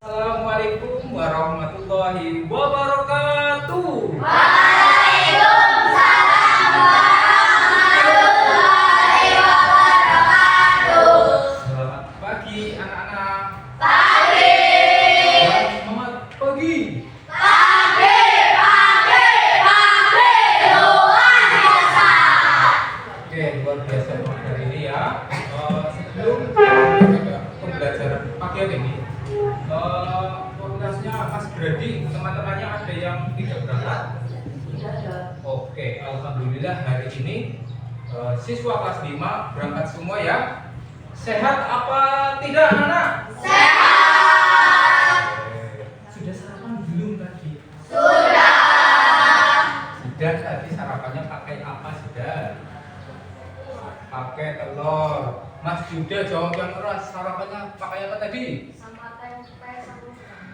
Assalamualaikum warahmatullahi wabarakatuh. Waalaikumsalam warahmatullahi wabarakatuh. Selamat pagi anak-anak. Pagi. Selamat pagi. Pagi, pagi, pagi, luar biasa. Oke, luar biasa banget hari ini ya. Sebelum kita pembelajaran pagi hari ini, podcastnya Mas Gradi, teman-temannya ada yang tidak berangkat? Oke, alhamdulillah hari ini siswa kelas 5 berangkat semua ya. Sehat apa tidak anak-anak? Sehat. Sudah sarapan belum tadi? Sudah. Sudah, tadi sarapannya pakai apa sudah? Pakai telur. Mas Yuda jawab yang keras, sarapannya pakai apa tadi? Sama tempe sama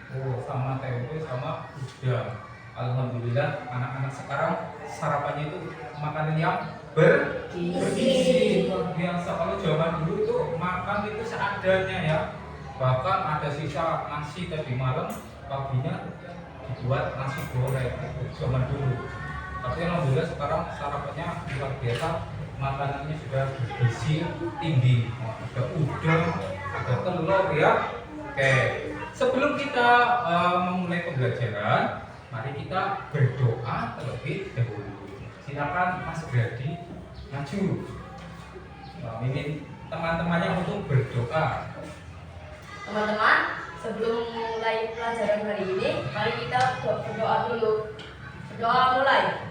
Oh, sama tempe sama udang. Alhamdulillah anak-anak sekarang sarapannya itu makanan yang bergizi. Luar biasa. Kalau zaman dulu itu makan itu seadanya ya. Bahkan ada sisa nasi tadi malam, paginya dibuat nasi goreng itu zaman dulu. Tapi alhamdulillah sekarang sarapannya luar biasa, makanannya sudah bergizi tinggi. Ada udang, ada telur ya. Oke, sebelum kita memulai pembelajaran, mari kita berdoa terlebih dahulu. Silakan Mas Gradi maju. Mimin teman-temannya untuk berdoa. Teman-teman, sebelum mulai pelajaran hari ini, mari kita berdoa dulu. Berdoa mulai.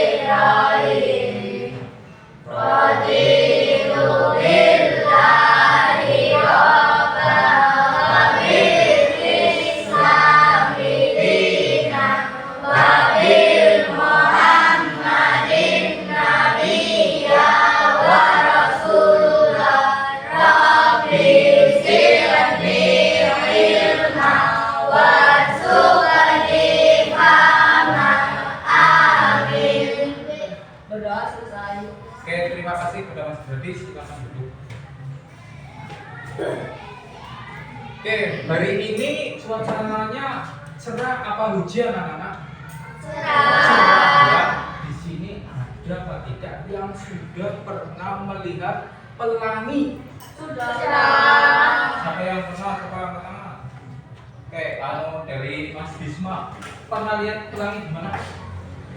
Bismillahirrahmanirrahim. Raditu billahi rabban wa bil islami dinan wa bil muhammadin nabiyya wa rasulullah. Rabbi zidni ilma warzuqni fahman. Amin. Berdoa selesai. Oke, terima kasih kepada Mas Gradi. Silakan duduk. Oke, hari ini suasananya cerah apa hujan anak-anak? Cerah ya. Di sini ada apa tidak yang sudah pernah melihat pelangi? Sudah. Siapa yang pernah kepala pertama? Oke, dari Mas Bisma pernah lihat pelangi di mana?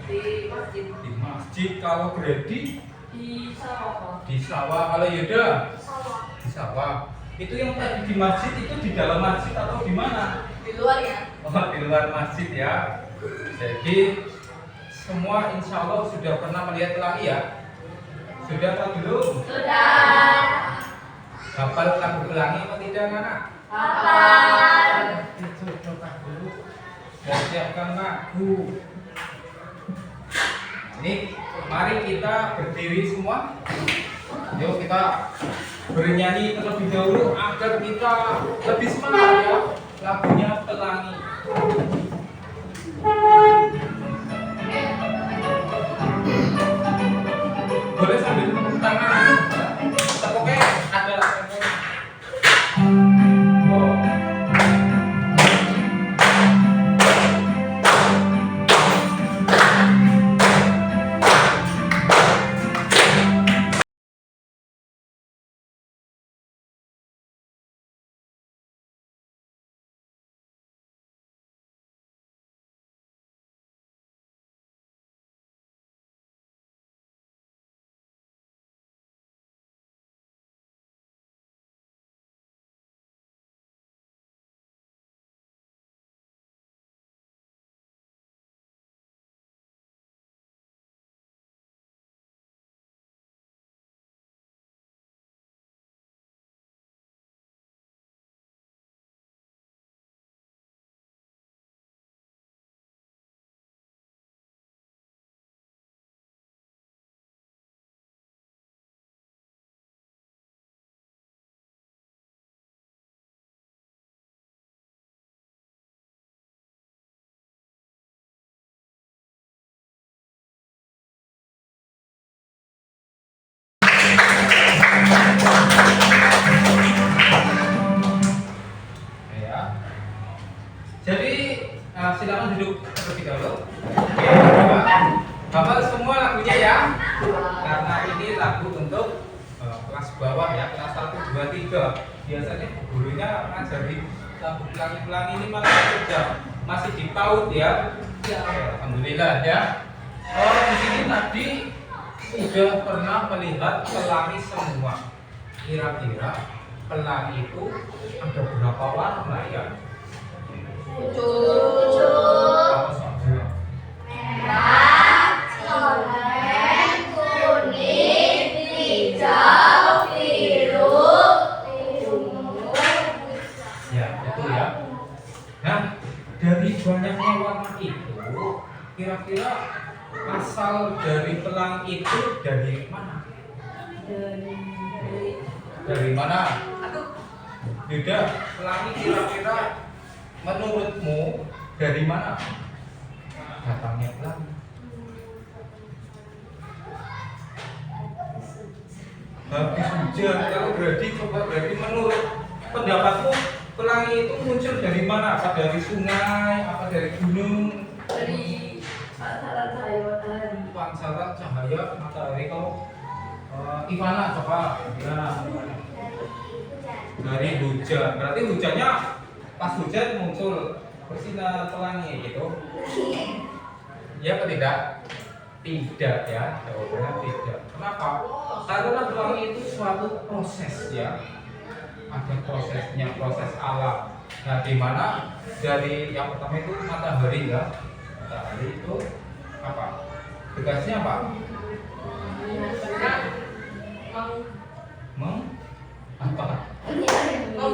Di masjid. Di masjid. Kalau Gradi Di sawah. di sawah. Kalau Yuda Sawah. di sawah. Itu yang tadi di masjid itu di dalam masjid atau di mana? Di luar ya. Oh, di luar masjid ya. Jadi semua insya Allah sudah pernah melihat pelangi ya? Sudah atau belum? Sudah. Hafal lagu pelangi apa tidak anak? Hafal. Itu coba dulu. Dan siapkan lagu. Ini mari kita berdiri semua. Yuk kita bernyanyi terlebih dahulu agar kita lebih semangat ya. Lagunya Pelangi. Boleh sambil tepuk tangan. Tepuknya ada lagu. Ya. Jadi silakan duduk terlebih dahulu. Oke, hafal semua lagunya ya. Karena ini lagu untuk kelas bawah ya, kelas 1, 2, 3. Biasanya gurunya ngajari lagu pelangi-pelangi ini malah kerja masih di PAUD ya. Alhamdulillah ya. Oh, di sini tadi sudah pernah melihat pelangi semua. Kira-kira pelangi itu ada berapa warna ya? 7. Apa saja? Merah, oranye, kuning, hijau, biru, ungu. Ya, betul ya. Nah, dari banyaknya warna itu, kira-kira asal dari pelangi itu dari mana? Dari mana? Yuda, pelangi kira-kira menurutmu dari mana datangnya pelangi? Habis hujan. Kalau berarti menurut pendapatmu pelangi itu muncul dari mana? Apa dari sungai? Apa dari gunung? Dari pancaran cahaya matahari. Pancaran cahaya matahari. Kalau Ivana coba ya. Dari hujan. Berarti hujannya pas hujan muncul bersinar pelangi gitu. Ya atau tidak? Tidak ya, jawabannya tidak. Kenapa? Karena pelangi itu suatu proses ya. Ada prosesnya, proses alam. Nah, di mana dari yang pertama itu matahari ya. Matahari itu apa? Tugasnya apa? Apa?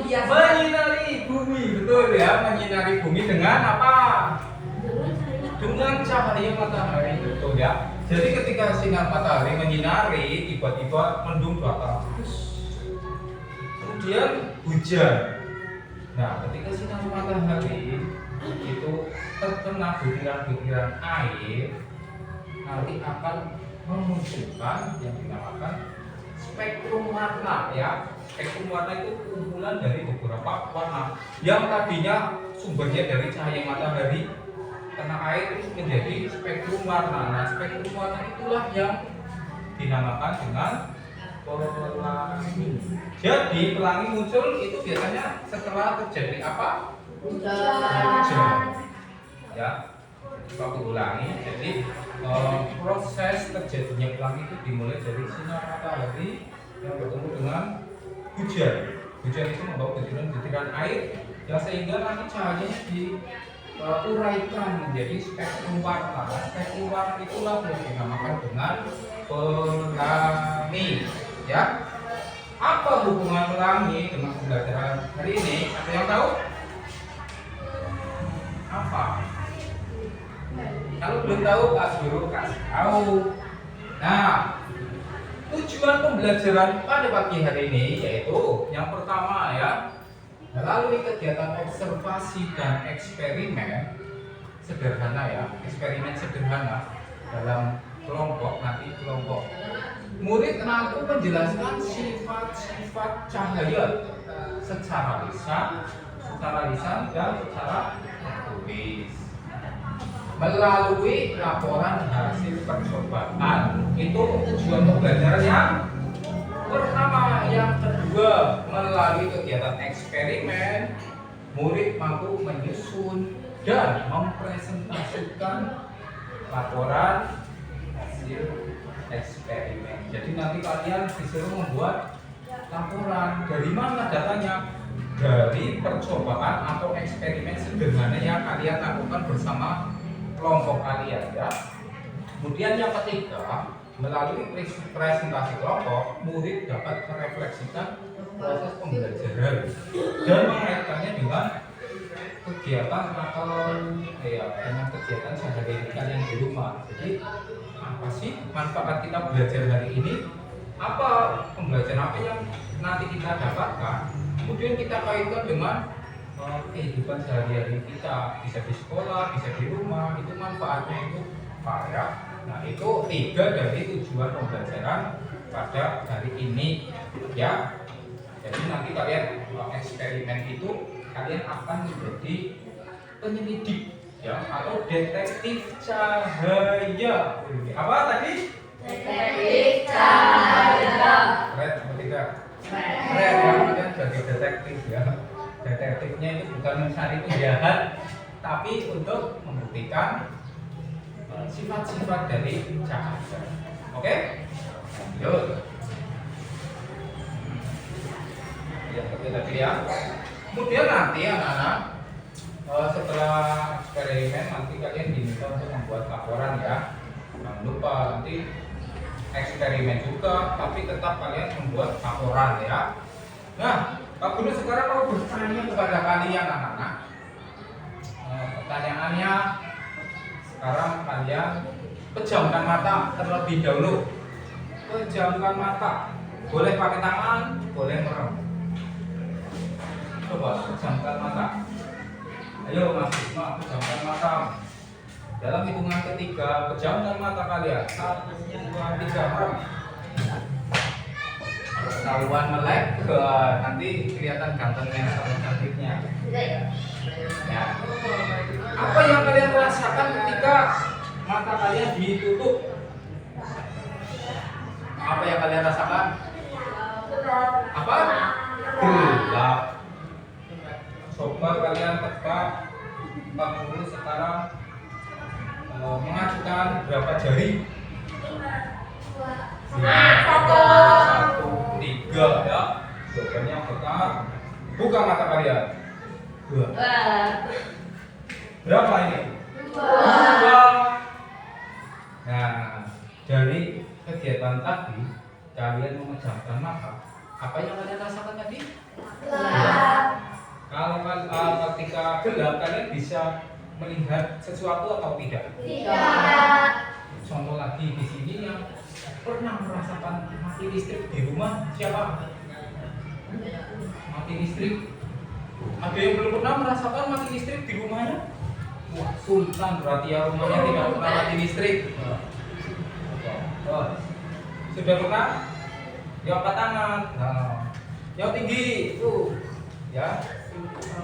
Menyinari bumi, betul ya, menyinari bumi dengan apa? Dengan cahaya matahari, betul ya. Jadi ketika sinar matahari menyinari, tiba-tiba mendung bakal kemudian hujan. Nah, ketika sinar matahari itu terkena butiran-butiran air, nanti akan memunculkan yang dinamakan spektrum warna ya. Spektrum warna itu kumpulan dari beberapa warna yang tadinya sumbernya dari cahaya matahari kena air terus menjadi spektrum warna. Nah, spektrum warna itulah yang dinamakan dengan pelangi. Jadi pelangi muncul itu biasanya setelah terjadi apa? Hujan. Ya, waktu ulangi. Jadi proses terjadinya pelangi itu dimulai dari sinar matahari yang bertemu dengan hujan. Hujan itu membawa butiran-butiran air yang sehingga nanti cahayanya diuraikan menjadi spektrum warna. Spektrum warna itulah yang dinamakan dengan pelangi. Ya, apa hubungan pelangi dengan pembelajaran hari ini? Ada yang tahu? Apa? Kalau belum tahu, Kak Guru kasih tahu. Nah, tujuan pembelajaran pada pagi hari ini yaitu yang pertama ya, melalui kegiatan observasi dan eksperimen sederhana ya, eksperimen sederhana dalam kelompok, nanti kelompok murid mampu menjelaskan sifat-sifat cahaya secara lisan dan secara tertulis. Melalui laporan hasil percobaan itu tujuan pembelajaran yang pertama. Yang kedua, melalui kegiatan eksperimen murid mampu menyusun dan mempresentasikan laporan hasil eksperimen. Jadi nanti kalian disuruh membuat laporan. Dari mana datanya? Dari percobaan atau eksperimen sederhana yang kalian lakukan bersama kelompok kalian ya. Kemudian yang ketiga, melalui presentasi kelompok, murid dapat merefleksikan proses pembelajaran dan mengaitkannya dengan kegiatan atau dengan kegiatan sehari-hari kalian di rumah. Jadi apa sih manfaat kita belajar hari ini? Apa pembelajaran apa yang nanti kita dapatkan? Kemudian kita kaitkan dengan kehidupan sehari-hari kita, bisa di sekolah, bisa di rumah, itu manfaatnya itu apa ya? Nah, itu 3 dari tujuan pembelajaran pada hari ini ya. Jadi nanti kalian eksperimen itu kalian akan menjadi penyelidik ya atau detektif cahaya. Apa tadi? Detektif cahaya. Keren atau tidak? Keren ya, kalian jadi detektif ya. Detektifnya itu bukan mencari penjahat, tapi untuk membuktikan sifat-sifat dari cahaya. Oke? Lanjut. Ya, seperti tadi ya. Kemudian nanti anak-anak setelah eksperimen nanti kalian diminta untuk membuat laporan ya. Jangan lupa nanti eksperimen juga, tapi tetap kalian membuat laporan ya. Nah, Pak Guru sekarang mau bertanya kepada kalian anak-anak. Pertanyaannya, sekarang kalian pejamkan mata terlebih dahulu. Pejamkan mata. Boleh pakai tangan, boleh merem. Coba pejamkan mata. Ayo Mas Bisma, pejamkan mata. Dalam hitungan ketiga, pejamkan mata kalian. 1, 2, 3, merem. Ketahuan melek, nanti kelihatan gantengnya atau cantiknya. Ya. Apa yang kalian rasakan ketika mata kalian ditutup? Apa yang kalian rasakan? Apa? Gelap. Coba kalian tebak. Pak Guru sekarang mengajukan berapa jari? 1, 3 ya. Jawabannya benar. Buka mata kalian. 2. Berapa ini? 2. Nah, dari kegiatan tadi kalian memejamkan mata. Apa yang kalian rasakan tadi? Kalau ketika gelap kalian bisa melihat sesuatu atau tidak? Tidak. Contoh lagi di sini yang pernah merasakan mati listrik di rumah siapa? Mati listrik. Ada yang belum pernah merasakan mati listrik di rumahnya? Wah, sultan berarti ya rumahnya tidak pernah mati listrik. Sudah pernah? Ya angkat tangan. Nah, yang tinggi itu ya.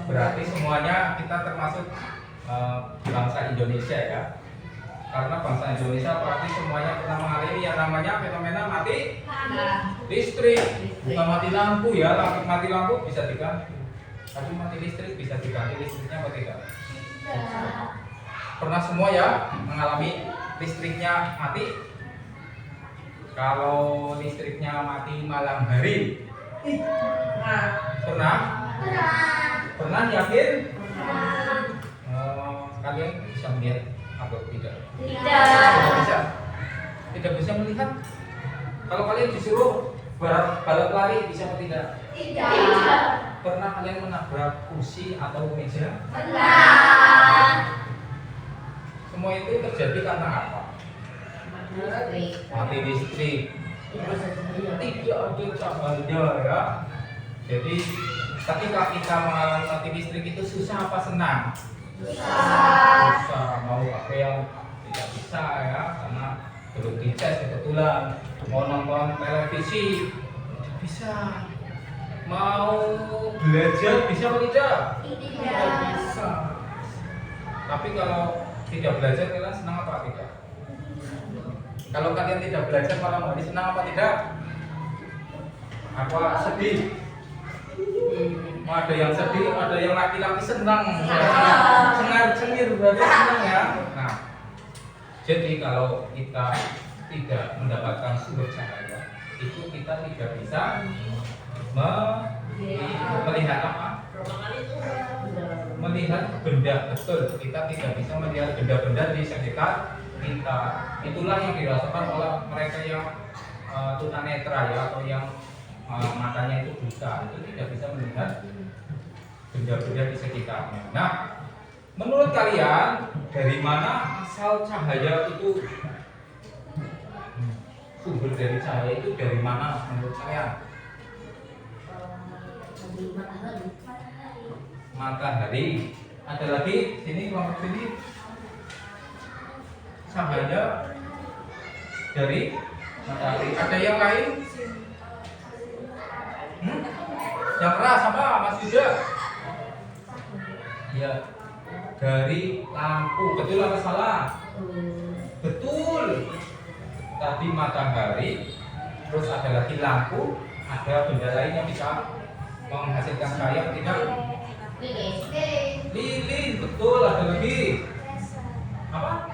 Berarti semuanya kita termasuk bangsa Indonesia ya. Karena bangsa Indonesia pasti semuanya pernah mengalami yang namanya fenomena mati listrik. Bukan mati lampu ya, mati lampu bisa diganti. Tapi mati listrik bisa diganti listriknya atau tidak? Pernah semua ya mengalami listriknya mati? Kalau listriknya mati malam hari? Pernah? Pernah yakin? Kalian bisa melihat atau tidak? Tidak bisa. Tidak bisa melihat. Kalau kalian disuruh balap lari bisa atau tidak? Tidak. Pernah kalian menabrak kursi atau meja? Pernah. Semua itu terjadi karena apa? Mati listrik. Tidak ada cahaya ya. Jadi ketika kita mengalami mati listrik itu susah apa senang? Susah. Mau pakai yang tidak bisa ya, karena belum dicas kebetulan. Mau nonton televisi tidak bisa. Mau belajar bisa atau tidak? Tidak bisa. Tapi kalau tidak belajar kalian senang apa tidak? Kalau kalian tidak belajar malam hari senang apa tidak? Apa sedih? Ada yang sedih, ada yang laki-laki senang. Cengar-cengir berarti senang ya. Nah, jadi kalau kita tidak mendapatkan sumber cahaya, itu kita tidak bisa melihat apa? Melihat benda, betul. Kita tidak bisa melihat benda-benda di sekitar kita. Itulah yang dirasakan oleh mereka yang tunanetra ya, atau yang matanya itu buta, itu tidak bisa melihat benda-benda di sekitarnya. Nah, menurut kalian dari mana asal cahaya itu? Sumber dari cahaya itu dari mana menurut kalian? Matahari. Ada lagi sini, kelompok sini. Cahaya dari Matahari. Ada yang lain? Yang keras apa Mas Yuda? Ya, dari lampu. Betul apa salah? Betul. Tadi matahari, terus ada lagi lampu, ada benda lain yang bisa menghasilkan cahaya tidak? Lilin, betul. Ada lagi apa?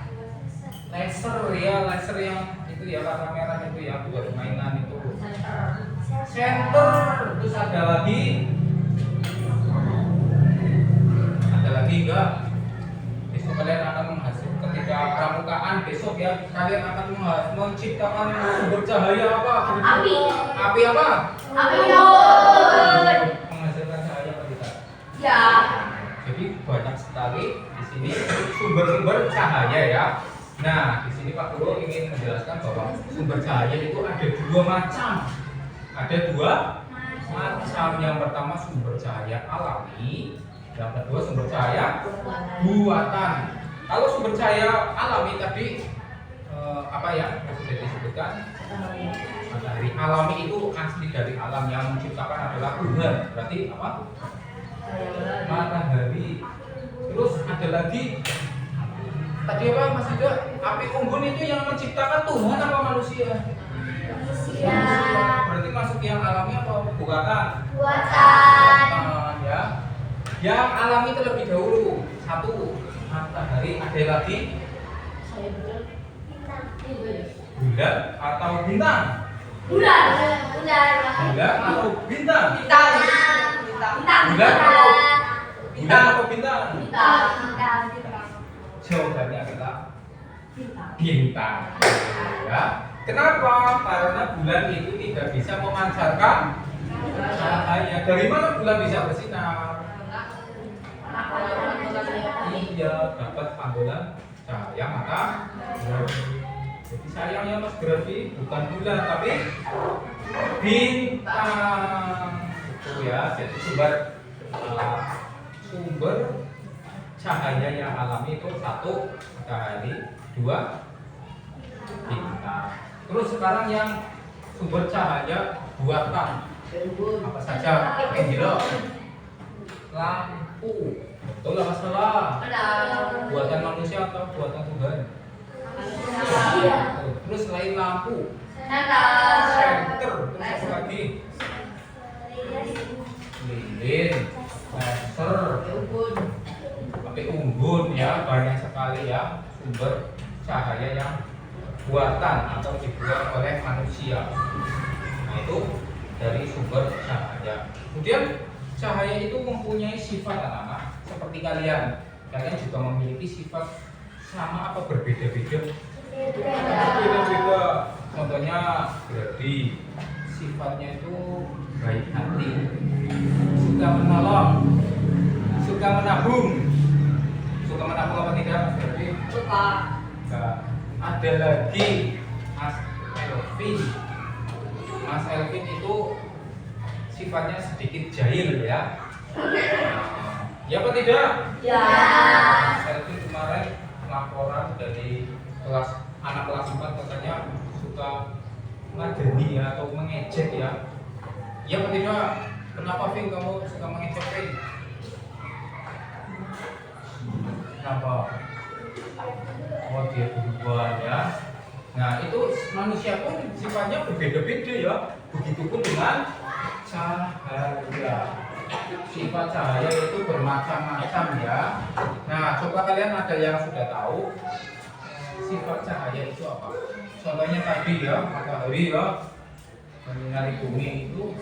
Laser ya, laser yang itu ya warna merah itu ya buat mainan itu. Center, terus ada lagi enggak? Besok kalian akan menghasilkan ketika pramukaan besok ya kalian akan menciptakan sumber cahaya apa? Api. Api apa? Api unggun. Menghasilkan cahaya apa tidak? Ya. Jadi banyak sekali di sini sumber-sumber cahaya ya. Nah, di sini Pak Guru ingin menjelaskan bahwa sumber cahaya itu ada dua macam. Ada dua macam. Yang pertama sumber cahaya alami, yang kedua sumber cahaya buatan. Kalau sumber cahaya alami tadi apa ya sudah disebutkan? Matahari. Alami itu asli dari alam, yang menciptakan adalah Tuhan. Berarti apa? Matahari. Terus ada lagi tadi apa Mas Yuda? Api unggun itu yang menciptakan Tuhan apa manusia? Manusia. Berarti masuk yang alami apa buatan? Buatan. Ya. Yang alami terlebih dahulu. Satu, matahari. Ada lagi bulan atau bintang? Bulan. Bulan. Bulan atau bintang? Bintang. Bulan atau bintang? Bintang. Jawabannya adalah bintang. Ya. Kenapa? Karena bulan itu tidak bisa memancarkan cahaya. Dari mana bulan bisa bersinar? Iya, dapat pantulan cahaya matahari. Jadi sayangnya Mas Grafi bukan bulan tapi bintang. Itu ya. Jadi sumber cahaya yang alami itu satu matahari, dua bintang. Terus sekarang yang sumber cahaya buatan apa saja? Angelo, lampu. Betul apa salah? Buatan manusia atau buatan Tuhan? Terus selain lampu, senter, terus apa lagi? Lilin, laser, api unggun ya, banyak sekali ya sumber cahaya yang buatan atau dibuat oleh manusia. Nah itu dari sumber cahaya. Kemudian cahaya itu mempunyai sifat anak-anak seperti kalian juga memiliki sifat sama apa berbeda-beda? Beda-beda. Contohnya Grady, sifatnya itu baik hati, suka menolong, suka menabung. Suka menabung apa tidak Mas Grady? Suka. Nah, ada lagi Mas Elvin. Mas Elvin itu sifatnya sedikit jahil ya. Ya apa tidak? Ya. Mas Elvin kemarin laporan dari anak kelas 4 katanya suka ngadeni ya, atau mengejek ya. Ya apa tidak? Kenapa Vin kamu suka mengejek Vin? Kenapa? Oh dia berubah ya. Nah itu manusia pun sifatnya berbeda-beda ya. Begitupun dengan cahaya. Sifat cahaya itu bermacam-macam ya. Nah coba kalian ada yang sudah tahu sifat cahaya itu apa? Contohnya tadi ya matahari ya menyinari bumi itu.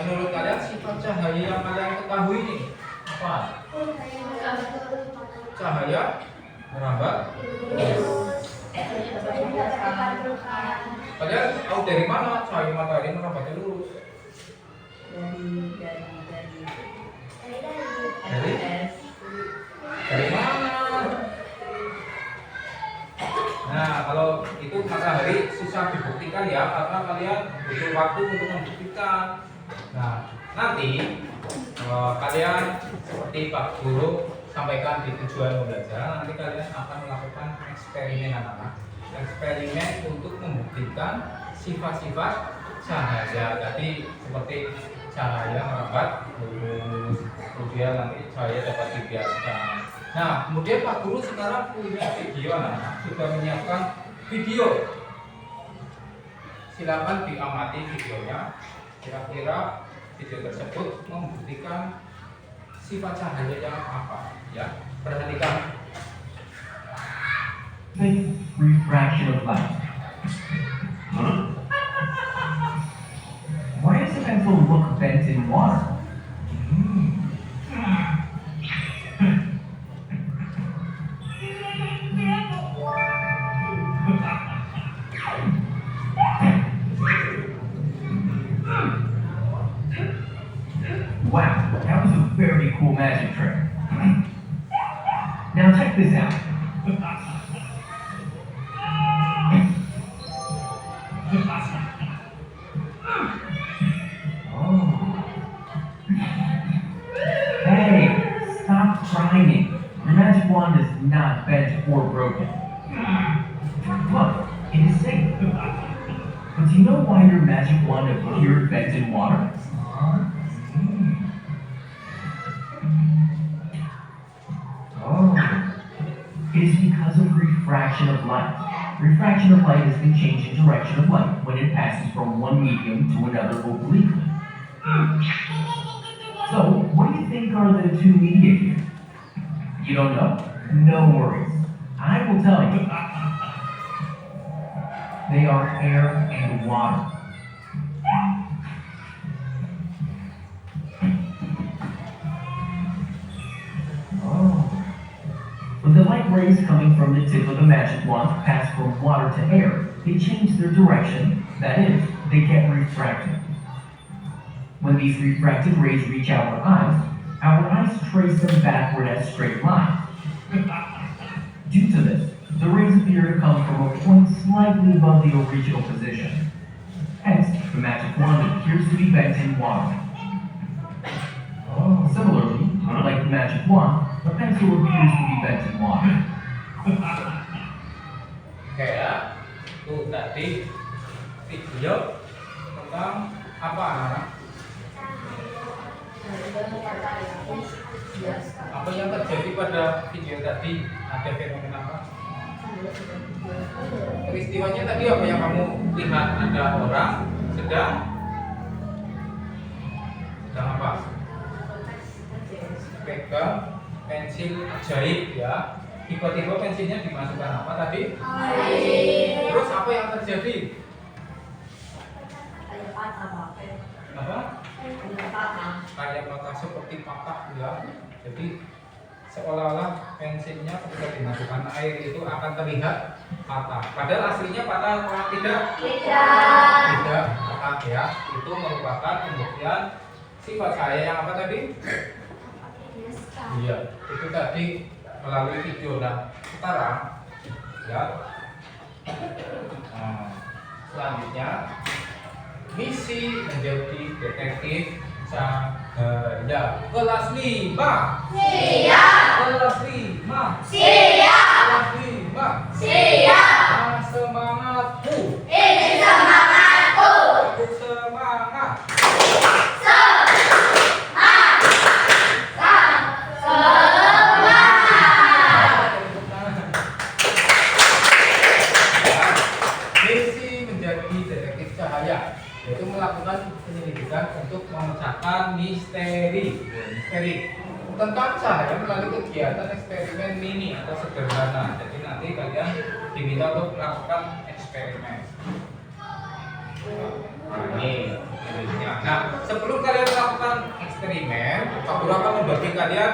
Menurut kalian sifat cahaya yang kalian ketahui ini apa? Cahaya merambat. Kalian tahu dari mana cahaya matahari merambat lurus? Dari mana? Nah, kalau itu matahari susah dibuktikan ya, karena kalian butuh waktu untuk membuktikan. Nah, nanti kalian seperti Pak Guru sampaikan di tujuan pembelajaran, nanti kalian akan melakukan eksperimen anak-anak. eksperimen untuk membuktikan sifat-sifat cahaya. Tadi seperti cahaya merambat lurus, kemudian nanti cahaya dapat dibiaskan. Nah, kemudian Pak Guru sekarang punya video, sudah menyiapkan video. Silakan diamati videonya. Kira-kira video tersebut membuktikan sifat cahaya yang apa? Ya, perhatikan. Refraction of light. Huh? Why does the pencil look bent in water? Wow, that was a very cool magic trick. Now check this out. Oh. Hey, stop trying. Your magic wand is not bent or broken. Look, it is safe. But do you know why your magic wand appeared bent in water? Oh. It is because of refraction of light. Refraction of light is the change in direction of light when it passes from one medium to another obliquely. So, what do you think are the two media here? You don't know? No worries. I will tell you. They are air and water. Oh. When the light rays coming from the tip of the magic wand pass from water to air, they change their direction, that is, they get refracted. When these refracted rays reach our eyes trace them backward as straight lines. Due to this, the rays appear to come from a point slightly above the original position. Hence, the magic wand appears to be bent in water. Similarly, like the magic wand, the pencil appears to be bent in water. Oke ya, itu tadi video tentang apa anak-anak? Apa yang terjadi pada video tadi? Ada fenomena apa? Peristiwanya tadi apa yang kamu lihat? Ada orang sedang apa? Pegang pensil ajaib ya. Tiba-tiba pensilnya dimasukkan apa tadi? Air. Terus apa yang terjadi? Kayak patah, Pak. Apa? Kayak patah. Kayak patah seperti patah ya. Jadi seolah-olah pensilnya ketika dimasukkan air itu akan terlihat patah. Padahal aslinya patah atau tidak? Tidak. Tidak patah ya. Itu merupakan pembuktian sifat cahaya yang apa tadi? Iya, itu tadi melalui video. Nah, sekarang ya. Selanjutnya misi menjadi detektif cahaya kelas 5. Siap. Kelas 5. Siap. Kelas 5. Siap. Semangatku. Ini semangatku. Aku semangat. Misi menjadi detektif cahaya yaitu melakukan penyelidikan untuk memecahkan misteri tentang cahaya melalui kegiatan eksperimen mini atau sederhana. Jadi nanti kalian diminta untuk melakukan eksperimen. Nah, sebelum kalian melakukan eksperimen, Pak Guru akan membagi kalian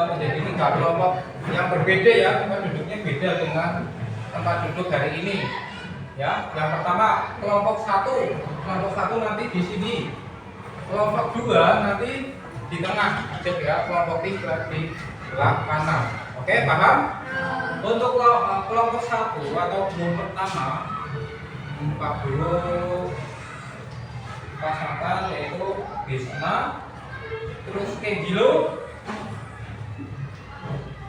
menjadi 3 kelompok yang berbeda ya. Tempat duduknya beda dengan tempat duduk hari ini. Ya, yang pertama kelompok 1. Kelompok 1 nanti di sini. Kelompok 2 nanti di tengah. Cek ya, kelompok 3 di sebelah kanan. Oke, paham? Untuk kelompok 1 atau guru pertama, Pak Guru pasangkan yaitu Bisma, terus Kegilo.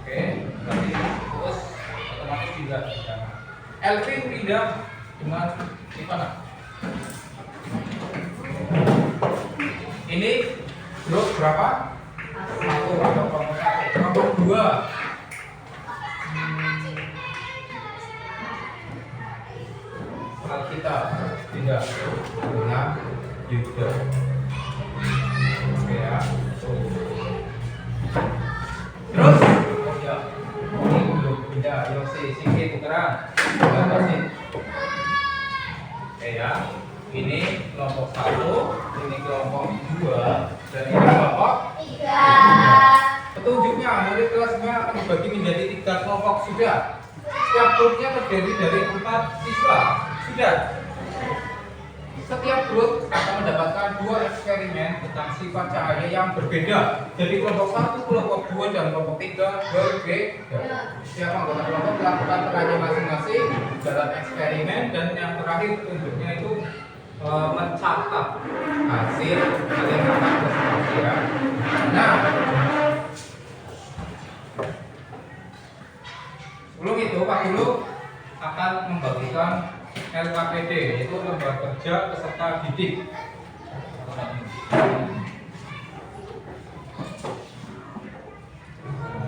Oke, nanti terus otomatis juga Elvin pindah dengan Ivana. Ini grup berapa? Satu atau kelompok satu. Kelompok dua. Kita pindah dengan Yuda. Oke ya. Terus, ya. Ini belum pindah. Yosi, Singki, tukeran. Oke ya. Ini kelompok satu, ini kelompok dua, dan ini kelompok tiga. Petunjuknya murid kelasnya akan dibagi menjadi 3 kelompok. Sudah. Setiap grupnya terdiri dari 4 siswa. Sudah. Setiap grup akan mendapatkan 2 eksperimen tentang sifat cahaya yang berbeda. Jadi kelompok 1, kelompok 2, dan kelompok 3 berbeda. Setiap anggota kelompok melakukan perannya masing-masing dalam eksperimen, dan yang terakhir petunjuknya itu mencatat hasil kalian akan presentasi ya. Nah, sebelum itu Pak Guru akan membagikan LKPD, yaitu lembar kerja peserta didik.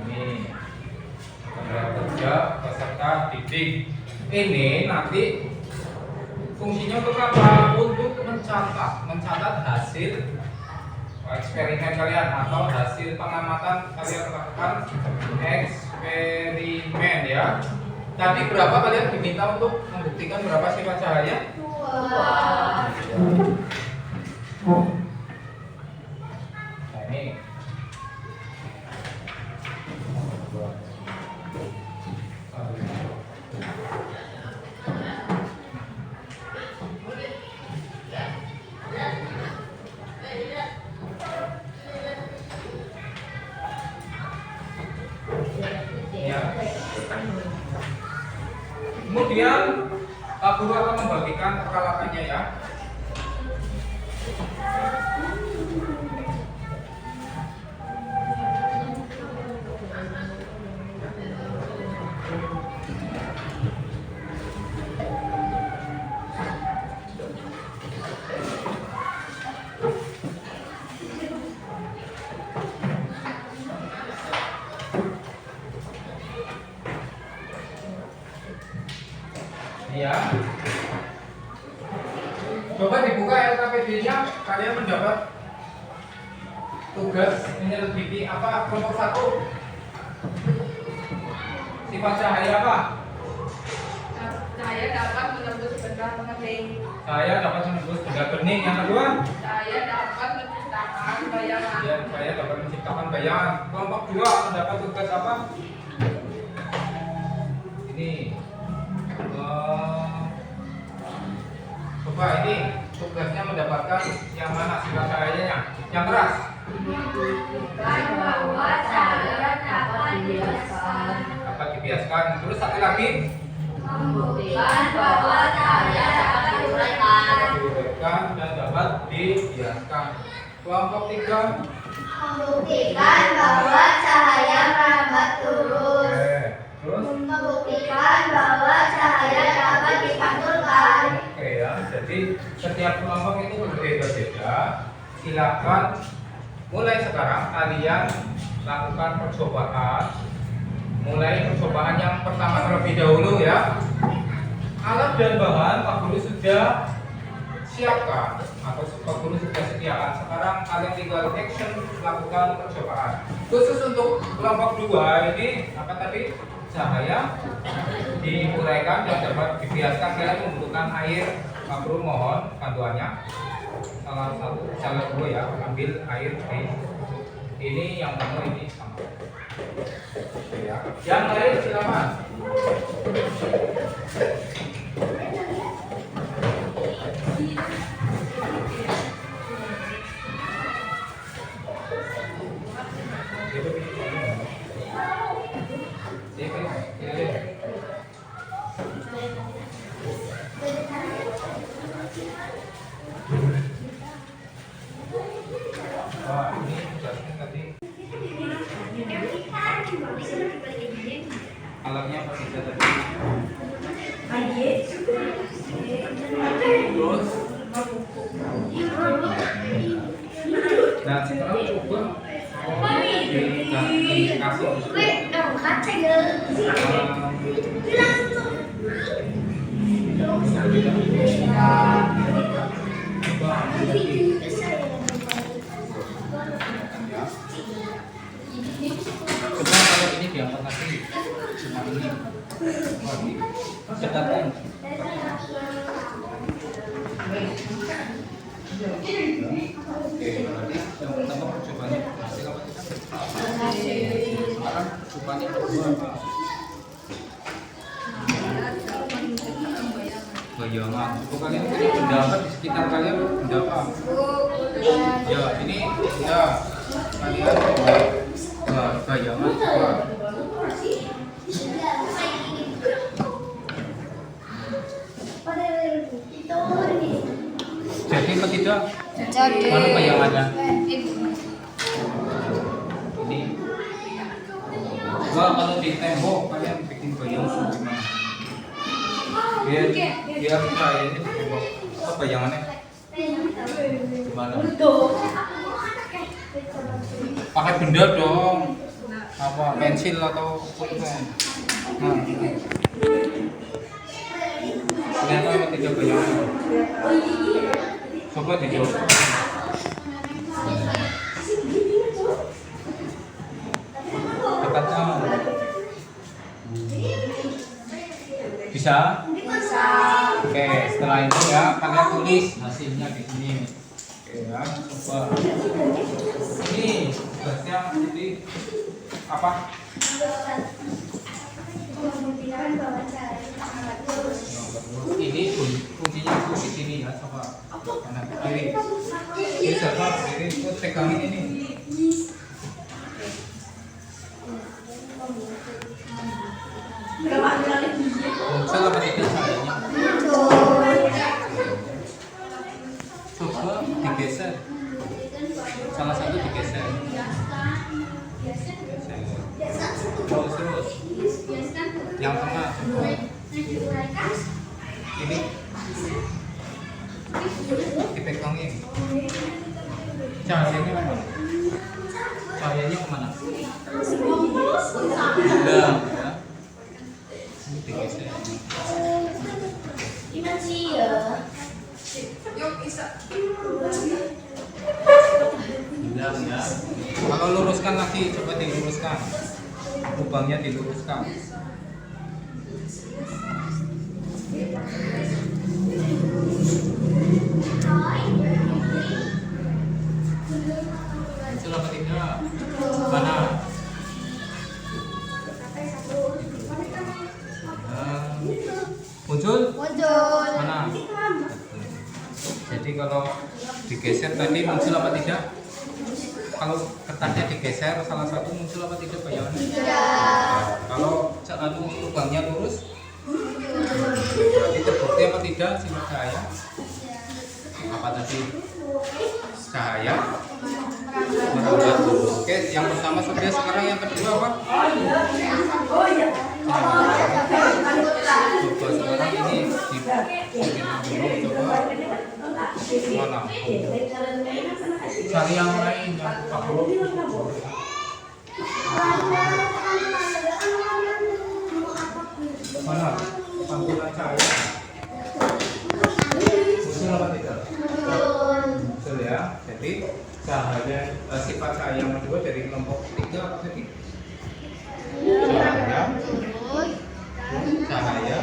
Ini lembar kerja peserta didik. Ini nanti fungsinya untuk apa? Untuk mencatat hasil eksperimen kalian atau hasil pengamatan kalian melakukan eksperimen ya. Tadi berapa kalian diminta untuk membuktikan berapa sifat cahaya? 2. Nah ini. Ya. Kemudian Pak Guru akan membagikan peralatannya ya. Ya. Coba dibuka LKPD-nya, kalian mendapat tugas menyelidiki apa? Kelompok 1. Sifat cahaya apa? Cahaya dapat menembus benda bening. Cahaya dapat menembus benda bening. Yang kedua? Cahaya dapat menciptakan bayangan. Ya, cahaya dapat menciptakan bayangan. Kelompok 2 mendapat tugas apa? Ini. Coba ini tugasnya mendapatkan yang mana sifat cahayanya? Yang keras. Membuktikan bahwa cahaya dapat dibiaskan. Dapat dibiaskan. Terus satu lagi. Membuktikan bahwa cahaya dapat diuraikan. Diuraikan dan dapat dibiaskan. Kelompok 3. Membuktikan bahwa cahaya merambat lurus. Terus? Membuktikan bahwa cahaya dapat dipantulkan. Oke ya, jadi setiap kelompok itu berbeda-beda. Silakan mulai sekarang kalian lakukan percobaan. Mulai percobaan yang pertama terlebih dahulu ya. Alat dan bahan Pak Guru sudah siapkan atau Pak Guru sudah sediakan. Sekarang kalian tinggal action lakukan percobaan. Khusus untuk kelompok 2 ini apa tadi? Cahaya diuraikan dan dapat dibiaskan. Kalian membutuhkan air. Pak Guru mohon bantuannya. Salah satu, salah dua ya, ambil air di ini yang penuh ini sama. Ya. Yang lain silakan. Wah, ini tugasnya tadi alatnya apa bisa tadi? Nah, sekarang coba dikasih Wait, dong kaca ya. Coba kalau ini diangkat lagi, cuma ini. Cekatan. Oke, berarti yang pertama percobaan hasil apa kita? Sekarang percobaan yang kedua apa? Bayangan. Coba kalian punya benda apa di sekitar kalian? Benda apa? Ya, ini ya kalian bayangan coba. Jadi apa tidak? Jadi. Mana bayangannya? Ini. Wah, kalau di tembok kalian bikin bayangan gimana? Biar saya ini di tembok. Apa bayangannya? Gimana? Pakai benda dong. Apa pensil atau pulpen? Nah. Ternyata apa tidak bayangan? Coba dijawab. Dekatnya. Bisa? Bisa. Oke, setelah itu ya kalian tulis hasilnya di sini. Oke ya, coba. Ini tugasnya jadi apa? Ini kuncinya tuh di sini ya, coba kanan ke kiri. Ini coba kiri, itu pegangin ini. Muncul apa tidak cahayanya? Coba digeser. Salah satu digeser. Terus. Yang tengah. Ini dipegangin. Cahayanya kemana? Cahayanya kemana? Udah ya. Ini digeser. Bilang ya. Kalau luruskan lagi, coba diluruskan. Lubangnya diluruskan. Muncul apa tidak? Mana? Muncul? Mana? Jadi kalau digeser tadi muncul apa tidak? Kalau kertasnya digeser salah satu muncul apa tidak bayangannya? Kalau lubangnya lurus, berarti terbukti apa tidak sinar cahaya? Apa tadi? Cahaya merambat lurus. Oke, yang pertama sudah, sekarang yang kedua apa? Coba sekarang ini coba mana? Cari yang lain yang mana? Pantulan cahaya. Muncul apa tidak? Muncul ya. Jadi cahaya sifat cahaya yang kedua dari kelompok 3 apa tadi? Cahaya.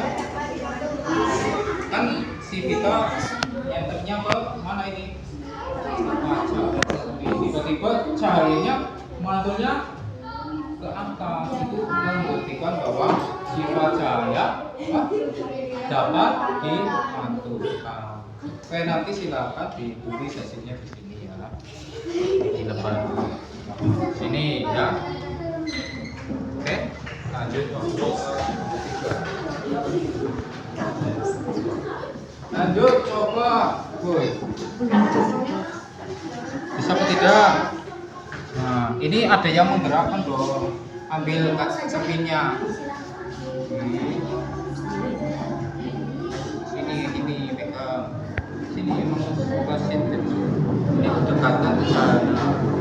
Kan si kita enternya ke mana ini? Kaca. Tiba-tiba cahayanya mantulnya ke atas. Itu membuktikan bahwa sifat cahaya dapat dipantulkan. Oke, nanti silakan ditulis hasilnya di sini ya. Di depan sini ya. Oke, lanjut. Lanjut, coba, boy. Bisa apa tidak? Nah, ini ada yang menggerakkan dong. Ambil kepinnya. Ini pegang. Sini emang buka sini. Ini dekatkan ke sana.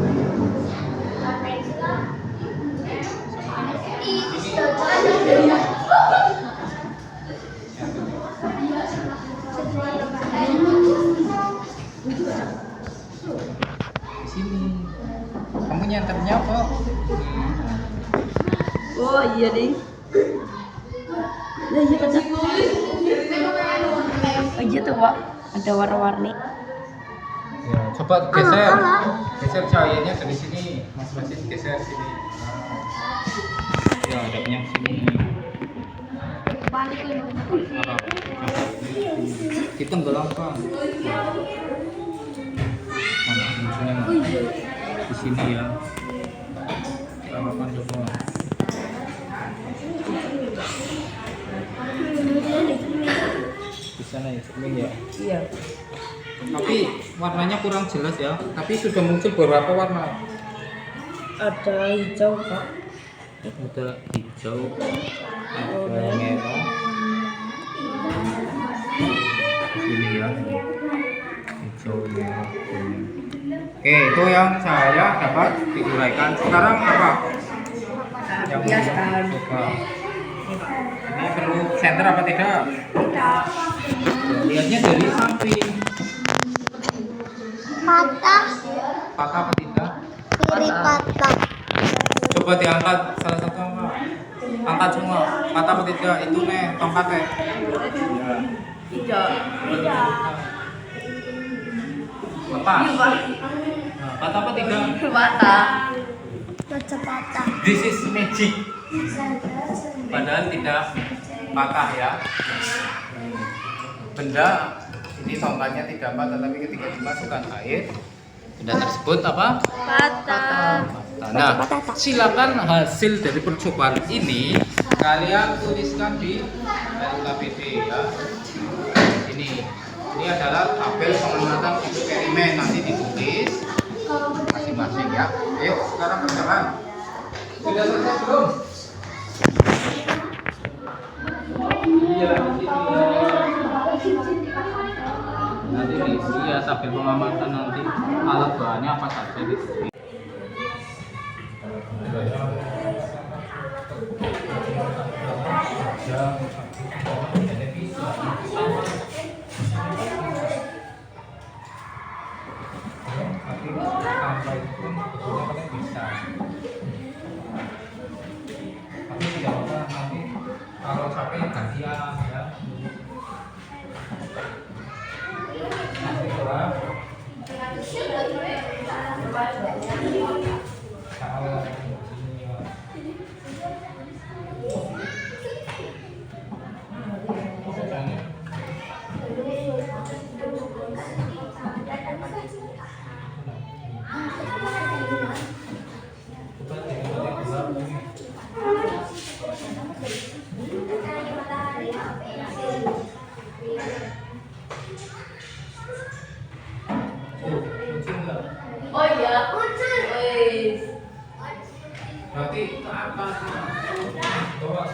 iya deh. Nah, iya kan? Oh iya tuh Pak, ada warna-warni. Ya, coba geser cahayanya dari sini, Mas Basin geser sini. Ya, adanya sini. Apa? Kita gelapkan. Mana musuhnya? Di sini ya. Gelapkan coba. Di sana ya, cermin ya. Iya. Tapi warnanya kurang jelas ya. Tapi sudah muncul beberapa warna. Ada hijau Pak. Ada hijau, ada merah. Di sini ya. Hijau, merah, kuning. Oke, itu yang saya dapat diuraikan. Sekarang apa? Yang Biaskan. coba. Ini perlu center apa tidak? Lihatnya dari samping. Patah, Patah apa tidak? kiri patah. Coba diangkat salah satu angka. Angkat semua. Patah apa tidak? Itu nih tongkatnya. Tidak. Lepas. Nah, patah apa tidak? Mata. Baca patah. This is magic. Padahal tidak patah ya. Benda ini tongkatnya tidak patah, tapi ketika dimasukkan air, benda tersebut apa? Patah. Nah, silakan hasil dari percobaan ini kalian tuliskan di LKPD ya. Ini adalah tabel pengamatan eksperimen, nanti ditulis masing-masing ya. Ayo sekarang berjalan. Sudah selesai belum? Iya, nanti ya tabel pengamatan nanti alat bahannya apa saja gitu. Tapi tidak apa nanti kalau capek gantian ya. Nanti kelar. Oh iya. Wes. Berarti ke atas. Bawah.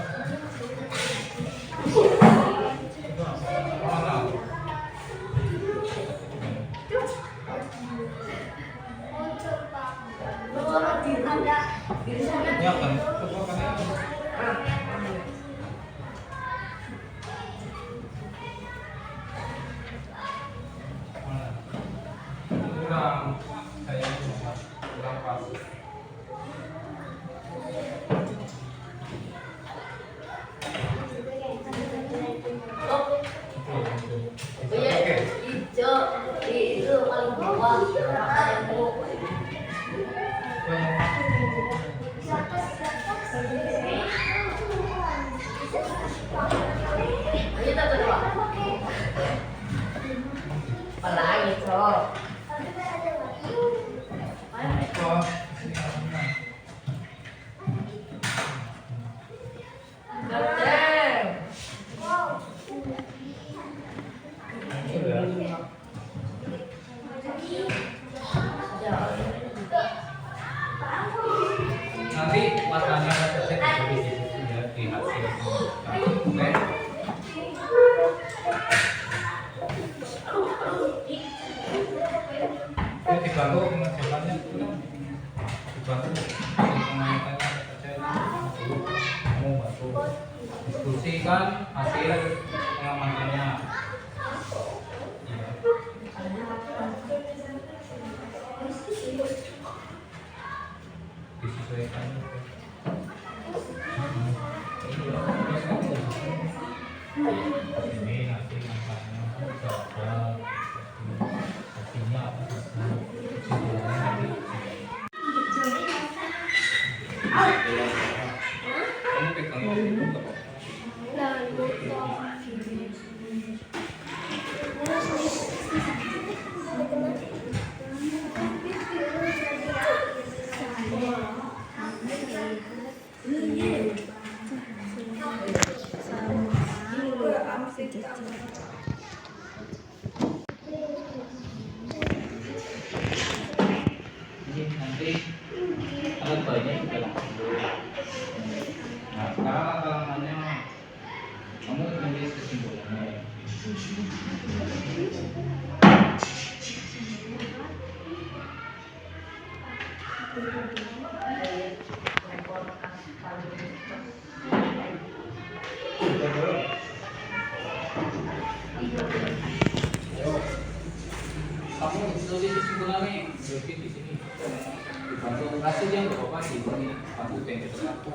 Mana? Ya kan, coba kan. Kurang saya kurang pas. Iya, hijau itu paling bawah. Ayo kita coba. Apalagi Cok? Nanti warnanya saja ditulis di situ ya di hasil. Oke. Ini dibantu mengerjakannya, dibantu pengamatannya saja. Kamu bantu diskusikan hasil pengamatannya. Iya. Disesuaikan. Ini nanti alat bayinya sudah langsung dulu. Nah sekarang langkah-langkahnya kamu tulis kesimpulannya. Sudah belum? Kamu tulis kesimpulannya berarti di sini. Bantu kasih dia nggak apa-apa di sini. Bantu template aku.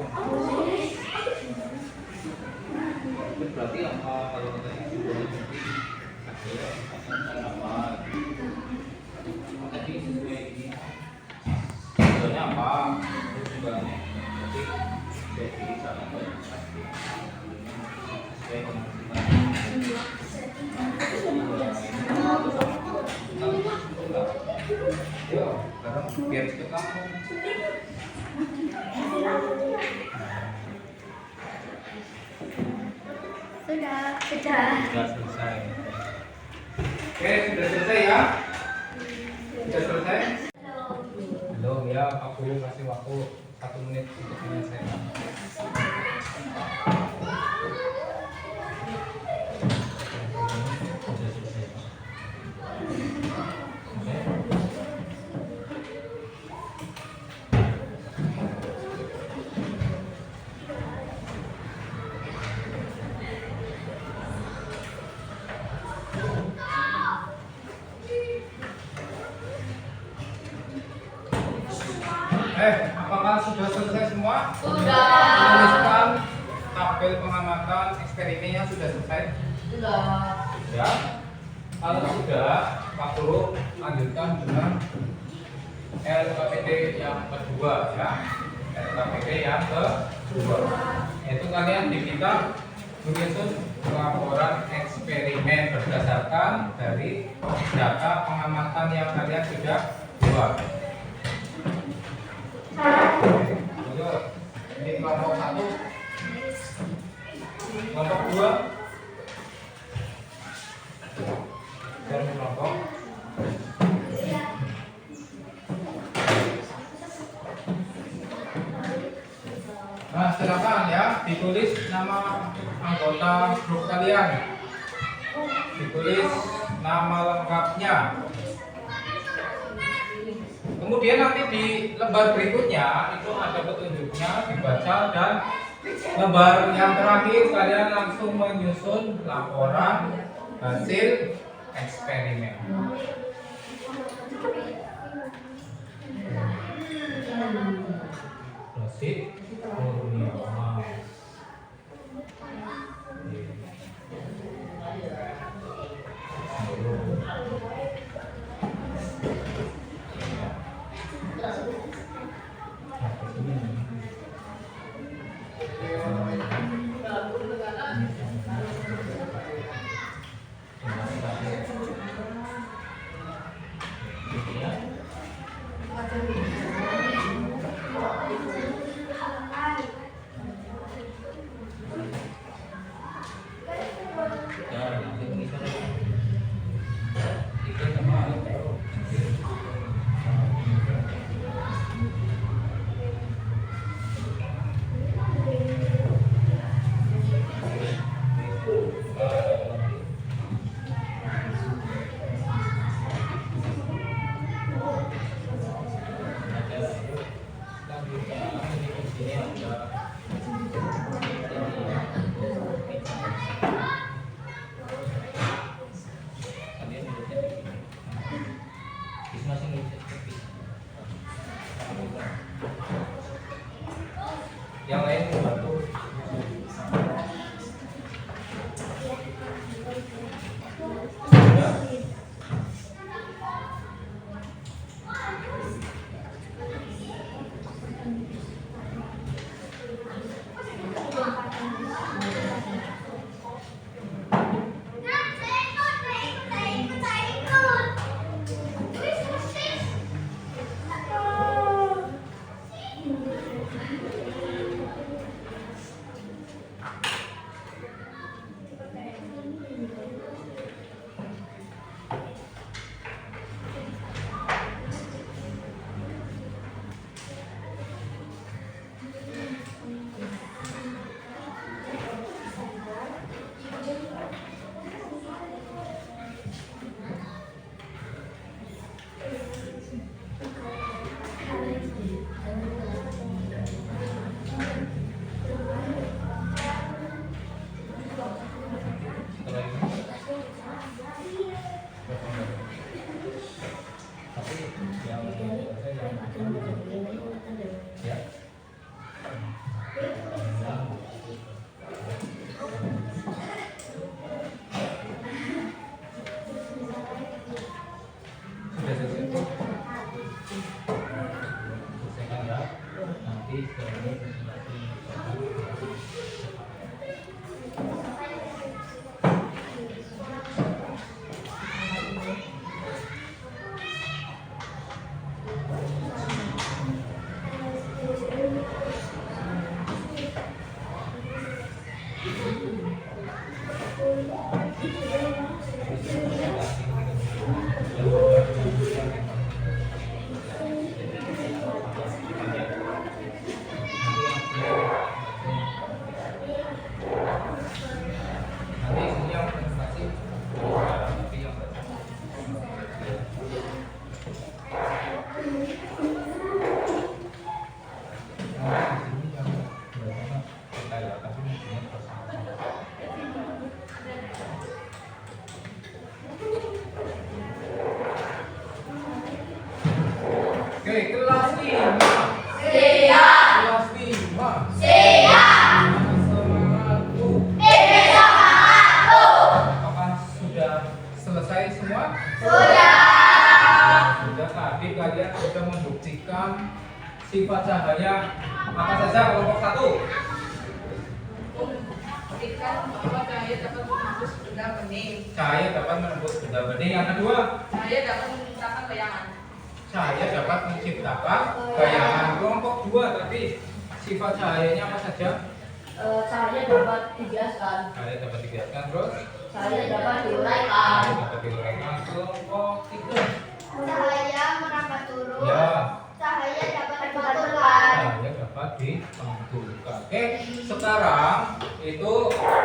Itu berarti apa kalau katanya kesimpulannya nanti ada apa? Tadi sesuai ini. Sebenarnya apa? Kesimpulannya. Jadi jadi salah satu sesuai dengan Yo, sekarang biar cepet kamu. Sudah. Sudah selesai. Oke, sudah selesai ya? Sudah selesai? Belum ya, aku kasih waktu 1 menit untuk menyelesaikan. Sudah selesai. Oke. Apakah sudah selesai semua? Sudah. Menuliskan tabel pengamatan eksperimennya sudah selesai? Sudah. Ya. Kalau sudah, Pak Guru lanjutkan dengan LKPD yang kedua ya. LKPD yang kedua. Yaitu kalian diminta menyusun laporan eksperimen berdasarkan dari data pengamatan yang kalian sudah buat. Ayo, ini kelompok 1, kelompok 2, dan kelompok. Nah, silakan ya, ditulis nama anggota grup kalian, ditulis nama lengkapnya. Kemudian nanti di lembar berikutnya itu ada petunjuknya dibaca, dan lembar yang terakhir kalian langsung menyusun laporan hasil eksperimen. Prosit Kurniawan. Yang lain membantu. Ya. Kelas 5. Apakah sudah selesai semua? Sudah, tadi kalian sudah membuktikan sifat cahaya apa saja kelompok 1? Buktikan bahwa cahaya dapat menembus benda bening. Cahaya dapat menembus benda bening. Yang kedua, Cahaya dapat menciptakan bayangan. cahaya dapat menciptakan bayangan. Kelompok 2 tadi sifat cahayanya apa saja? Cahaya dapat dibiaskan. Cahaya dapat dibiarkan, terus Cahaya dapat diuraikan. cahaya dapat diuraikan. Kelompok 3, Cahaya merambat turun. ya, Cahaya dapat dipantulkan. cahaya dapat dipantulkan. Oke, sekarang itu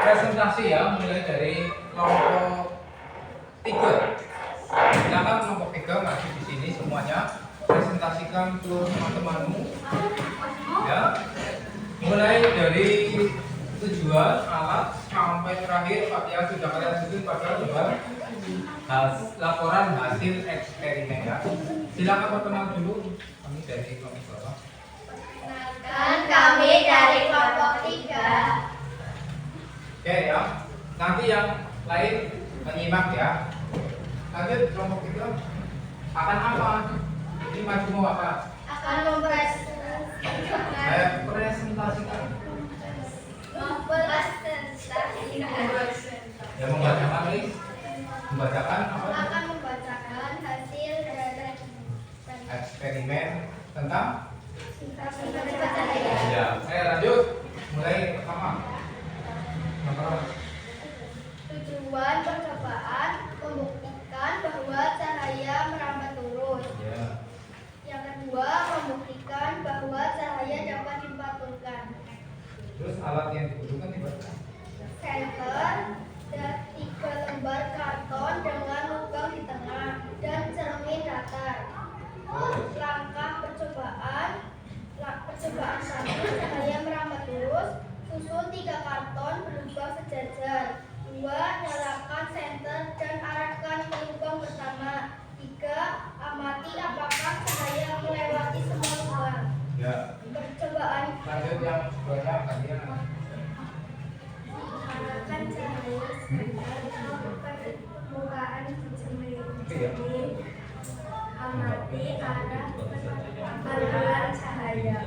presentasi ya, mulai dari kelompok 3. Silakan kelompok 3 masih di sini semuanya, presentasikan ke teman-temanmu ya, mulai dari tujuan alat sampai terakhir yang sudah kalian susun pada lembar laporan hasil eksperimen ya. Silakan perkenalan dulu, kami dari kelompok berapa? Perkenalkan kami dari kelompok 3. Oke ya, nanti yang lain menyimak ya. Lanjut kelompok 3 akan apa? Ini maju mau apa? Akan mempresentasikan. Saya presentasikan. Ya, membacakan list. Membacakan apa? Akan membacakan hasil dari Eksperimen tentang cahaya. ya. Lanjut. Mulai pertama. Pertama. Tujuan percobaan membuktikan bahwa cahaya merambat turun. Ya. Yang kedua, membuktikan bahwa cahaya dapat dipantulkan. Terus alat yang dibutuhkan dibaca. Senter dan 3 lembar karton dengan lubang di tengah dan cermin datar. Langkah percobaan 1, cahaya merambat lurus, susun 3 karton berlubang sejajar. 2, nyalakan senter dan arahkan ke lubang pertama. 3, amati apakah cahaya melewati semua lubang. Ya. Percobaan Lanjut yang sebelumnya kalian. arahkan cahaya ke permukaan cermin. Amati arah aliran cahaya.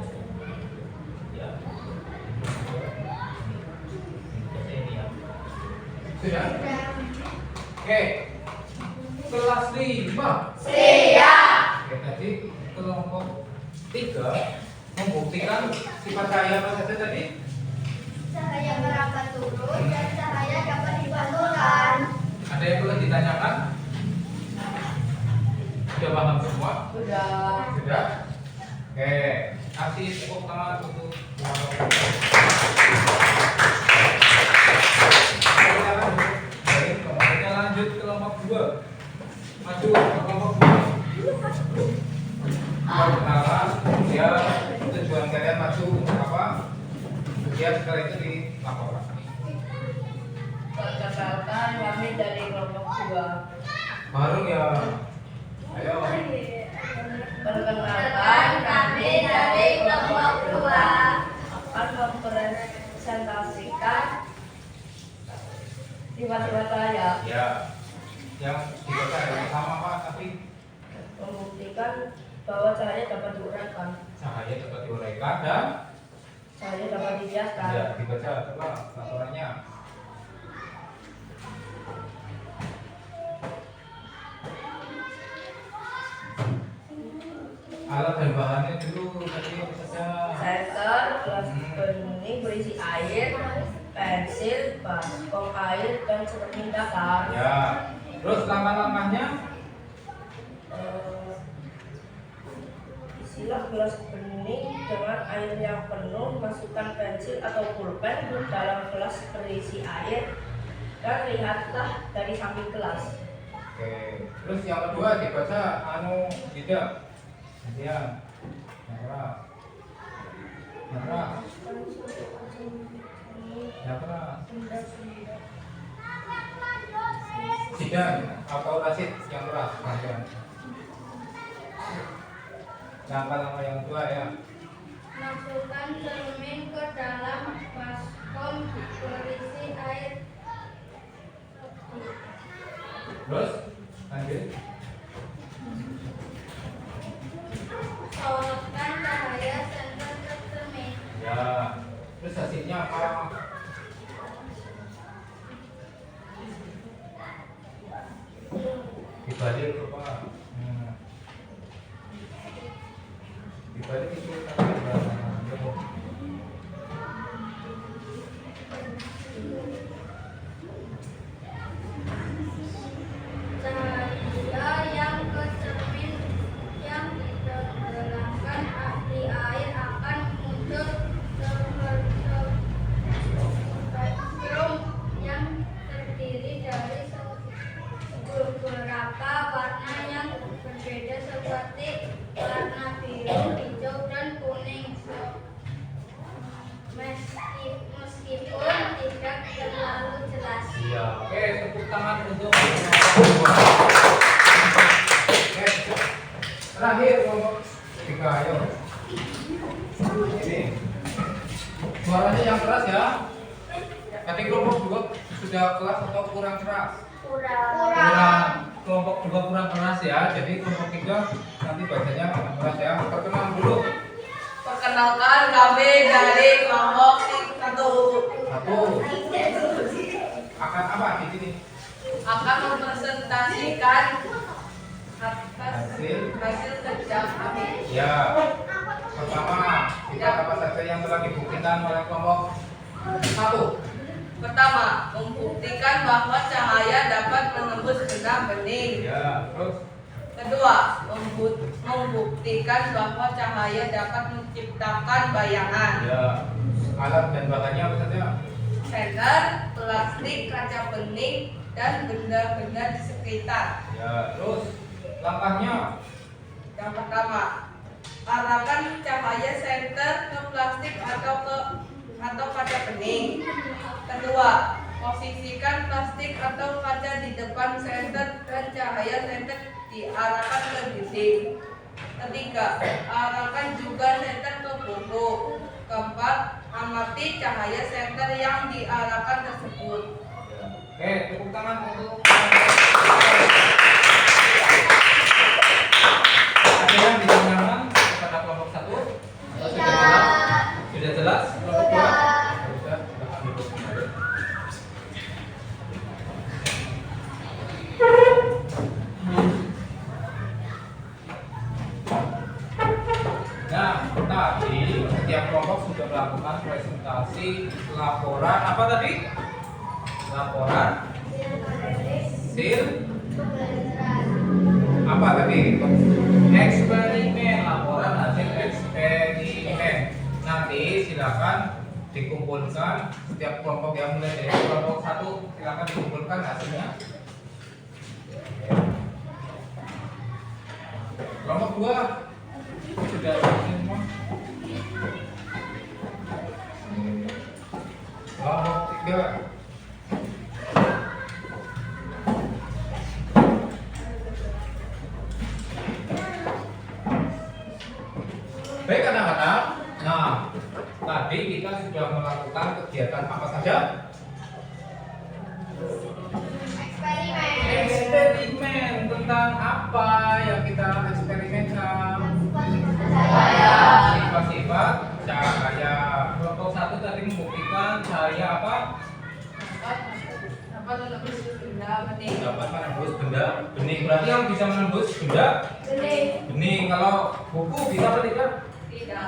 Sudah? Oke. Kelas 5. Oke, tadi kelompok 3 membuktikan sifat cahaya apa saja tadi? Cahaya merambat turun dan cahaya dapat dipantulkan. Ada yang perlu ditanyakan? Sudah paham semua? Sudah. Sudah? Oke, kasih tepuk tangan untuk baik, kemudian lanjut ke kelompok 2. Maju ke kelompok 2. Perkenalan, kemudian tujuan kalian maju untuk apa? Kemudian setelah itu dilaporkan. Perkenalkan kami dari kelompok 2. Baru ya. Ayo. Perkenalkan kami dari kelompok 2 akan mempresentasikan sifat-sifat cahaya. Ya. Yang dibaca yang sama Pak, tapi Membuktikan bahwa cahaya dapat diuraikan. cahaya dapat diuraikan dan Cahaya dapat dibiaskan. ya dibaca coba laporannya. Alat dan bahannya dulu tadi apa saja? Senter, gelas bening berisi air, pensil, baskom air, dan cermin datar. Ya. Terus langkah-langkahnya? Isilah gelas bening dengan air yang penuh, masukkan pensil atau pulpen ke dalam gelas berisi air, dan lihatlah dari samping gelas. Oke. Terus yang kedua dibaca tidak. Kemudian merah. Sidang atau rasid yang keras. Langkah-langkah yang tua ya. Masukkan cermin ke dalam baskom berisi air. Terus lanjut. Sorotkan cahaya senter ke cermin. Ya. Terus hasilnya apa? Dibalik apa? Dibalik itu tapi Cahaya yang ke cermin yang ditenggelamkan di air akan muncul spektrum yang terdiri dari beberapa warna yang berbeda seperti warna biru, hijau, dan kuning. Meskipun tidak terlalu jelas. iya. Oke, tepuk tangan untuk Oke. Terakhir kelompok 3 ayo. Ini. Suaranya yang keras ya. Tadi kelompok 2 sudah keras atau kurang keras? Kurang. Kelompok 2 kurang keras ya. Jadi kelompok 3 nanti bacanya kurang keras ya. Perkenalan dulu. Perkenalkan kami dari kelompok 1 Satu. Akan apa di sini? akan mempresentasikan Hasil. hasil kerja kami. Ya. Pertama, kita apa saja yang telah dibuktikan oleh kelompok 1. Pertama, membuktikan bahwa cahaya dapat menembus benda bening. Ya. Terus. Kedua, membuktikan bahwa cahaya dapat menciptakan bayangan. Ya. Alat dan bahannya apa saja? Senter, plastik, kaca bening, dan benda-benda di sekitar. Ya. Terus langkahnya. Yang pertama, arahkan cahaya senter ke plastik atau kaca bening. Kedua, posisikan plastik atau kaca di depan senter dan cahaya senter diarahkan ke dinding. Ketiga, arahkan juga senter ke buku. Keempat, amati cahaya senter yang diarahkan tersebut. Oke, tepuk tangan untuk ada yang ditanyakan kepada kelompok 1? Atau sudah jelas? Sudah jelas? Kelompok 2? Sudah. Nah, tadi setiap kelompok sudah melakukan presentasi laporan apa tadi? Laporan hasil apa tadi? Eksperimen, laporan hasil eksperimen. Nanti silakan dikumpulkan setiap kelompok yang mulai dari kelompok 1 silakan dikumpulkan hasilnya. Kelompok 2 sudah semua. Kelompok 3 baik anak-anak. Nah, tadi kita sudah melakukan kegiatan apa saja? Eksperimen tentang apa yang kita eksperimenkan? Sifat-sifat cahaya. Kelompok 1 tadi membuktikan cahaya apa? Dapat menembus benda bening. Dapat menembus benda bening. Berarti yang bisa menembus benda bening. Kalau buku bisa apa tidak?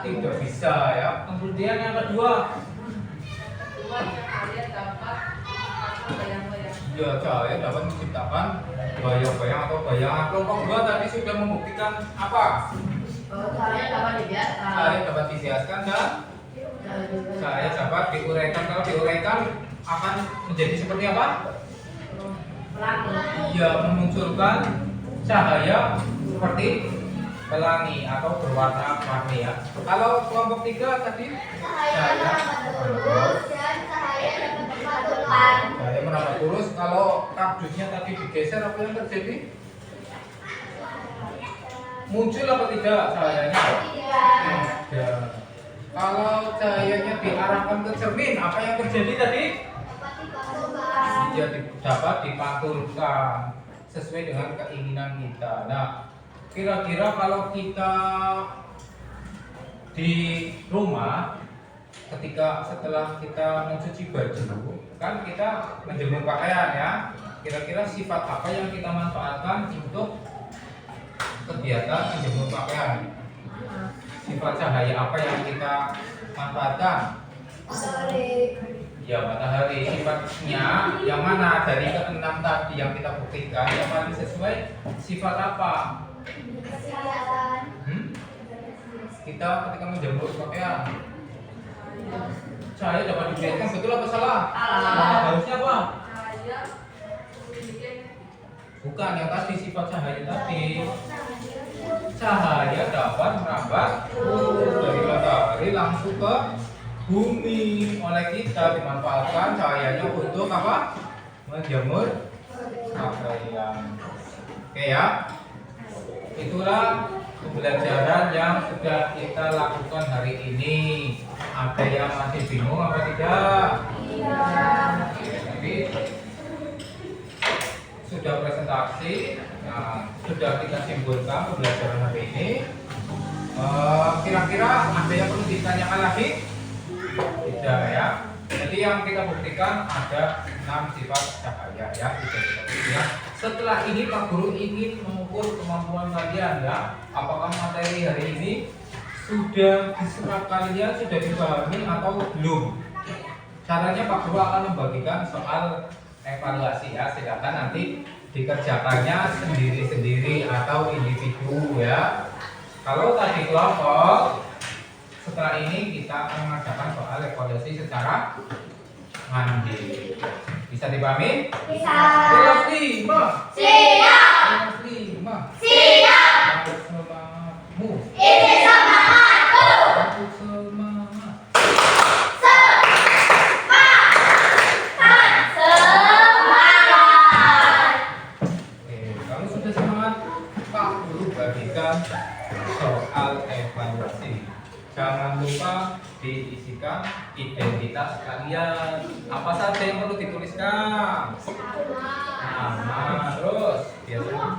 Tidak bisa ya. Kemudian yang kedua, Kedua, cahaya dapat menciptakan bayang-bayang. ya cahaya dapat menciptakan bayang-bayang atau bayangan. Kelompok 2 tadi sudah membuktikan apa? Cahaya dapat dibiarkan. Cahaya dapat dihiaskan dan cahaya dapat diuraikan. Kalau diuraikan akan menjadi seperti apa? Ya, memunculkan cahaya seperti pelangi atau berwarna-warni ya. Kalau kelompok 3 tadi cahaya menambah lurus. Kalau kardusnya tadi digeser apa yang terjadi? Muncul apa tidak cahayanya? Tidak. Tidak. Kalau cahayanya diarahkan ke cermin, apa yang terjadi tadi? Dapat dipantulkan. Ya dapat dipantulkan sesuai dengan keinginan kita. Nah, kira-kira kalau kita di rumah, ketika setelah kita mencuci baju, kan kita menjemur pakaian ya. Kira-kira sifat apa yang kita manfaatkan untuk kegiatan menjemur pakaian? Sifat cahaya apa yang kita manfaatkan? Matahari. Ya, matahari. Sifatnya yang mana dari keenam tadi yang kita buktikan yang paling sesuai? Sifat apa? Kesehatan. Kita ketika menjemur pakaian, cahaya dapat dibiarkan, betul apa salah? Salah. Harusnya apa? Cahaya memiliki Bukan yang tadi sifat cahaya tadi. Cahaya dapat merambat dari matahari langsung ke bumi. Oleh kita dimanfaatkan cahayanya untuk apa? Menjemur pakaian. Oke ya. Itulah pembelajaran yang sudah kita lakukan hari ini. Ada yang masih bingung apa tidak? Iya. Oke, tapi sudah presentasi, nah, sudah kita simpulkan pembelajaran hari ini. Kira-kira ada yang perlu ditanyakan lagi? Tidak ya. Jadi yang kita buktikan ada 6 sifat cahaya ya. Sudah kita buktikan. Setelah ini Pak Guru ingin mengukur kemampuan kalian ya. Apakah materi hari ini sudah diserap kalian, sudah dipahami atau belum? Caranya Pak Guru akan membagikan soal evaluasi ya. Silakan nanti dikerjakannya sendiri-sendiri atau individu ya. Kalau tadi kelompok, setelah ini kita akan mengadakan soal evaluasi secara mandiri. Bisa dipahami? Bisa. Kelas 5. Siap. Kelas 5. Siap. Aku semangatmu. Ini semangatku. Aku semangat. Semangat. Oke, kalau sudah semangat, Pak Guru bagikan soal evaluasi. Jangan lupa diisikan identitas kalian. Apa saja yang perlu dituliskan? Nama, terus biasanya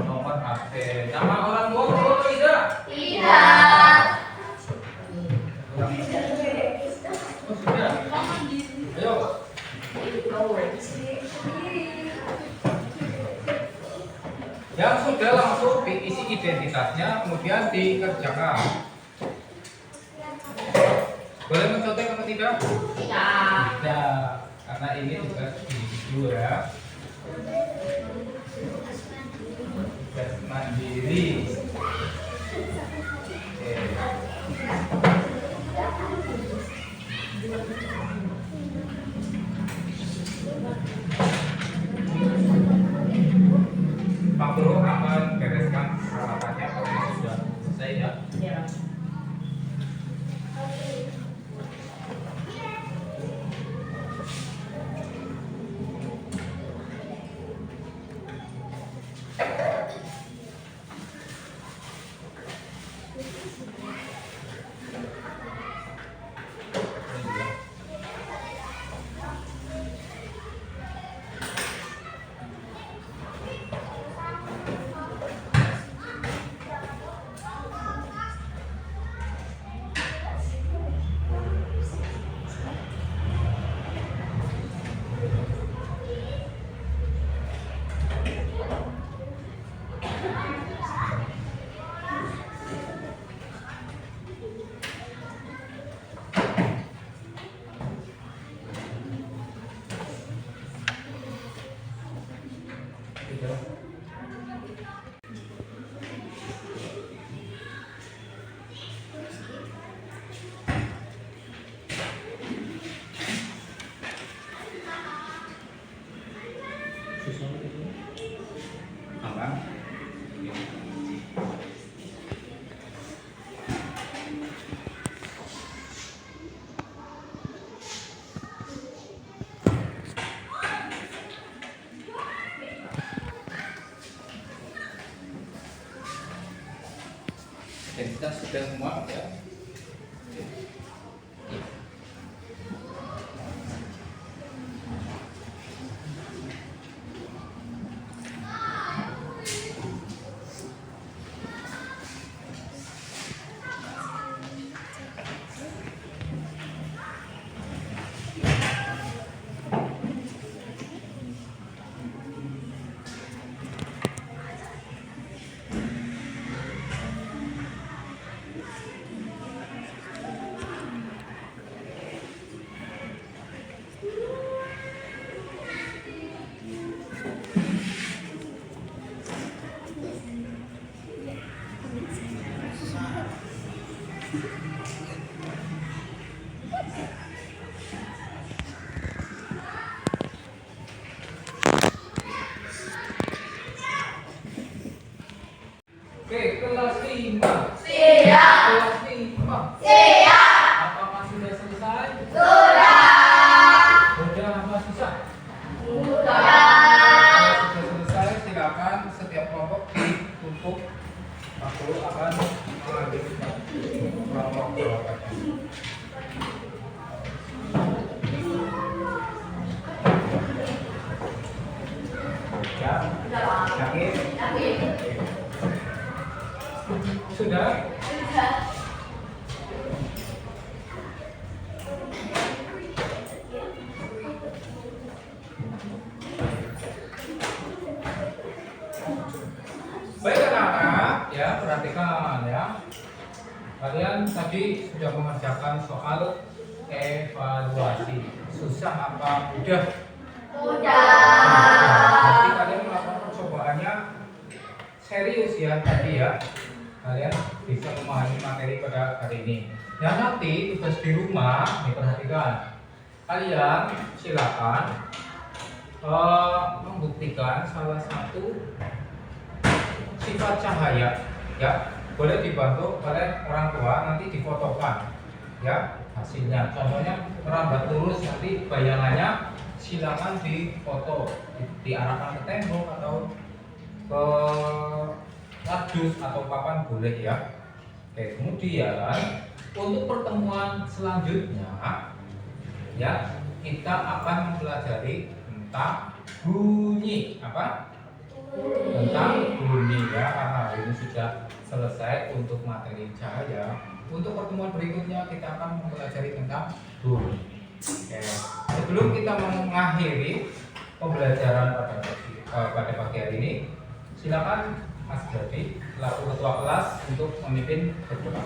nomor HP. Nama orang tua perlu atau tidak? Tidak. Oh, sudah. Ayo. Yang sudah langsung diisi identitasnya, kemudian dikerjakan. Boleh mencontek apa tidak? Tidak, karena ini tugas individu ya. Tugas mandiri. Oke. Pak Guru akan bereskan peralatannya kalau sudah selesai ya. Identitas sudah semua ya. Oke, kelas 5. Siap. Kelas 5. Siap. Apakah sudah selesai? Sudah. Sudah apa susah? Sudah. Kalau sudah selesai, silakan setiap kelompok ditumpuk. Aku akan mengambil kelompok jawabannya. Ya, yakin? Sudah? Baik anak-anak, ya perhatikan ya. Kalian tadi sudah mengerjakan soal evaluasi. Susah apa mudah? Jadi kalian melakukan percobaannya serius ya tadi ya. Kalian bisa memahami materi pada hari ini. Dan nanti tugas di rumah diperhatikan. Kalian silakan membuktikan salah satu sifat cahaya ya. Boleh dibantu oleh orang tua, nanti difotokan ya hasilnya. Contohnya merambat lurus, nanti bayangannya silakan difoto, diarahkan ke tembok atau ke kardus atau papan boleh ya. Oke, kemudian untuk pertemuan selanjutnya ya kita akan mempelajari tentang bunyi apa? Tentang bunyi ya, karena hari ini sudah selesai untuk materi cahaya. Untuk pertemuan berikutnya kita akan mempelajari tentang bunyi. Oke. Sebelum kita mengakhiri pembelajaran pada pagi hari ini, silakan Mas Jadi selaku ketua kelas untuk memimpin berdoa.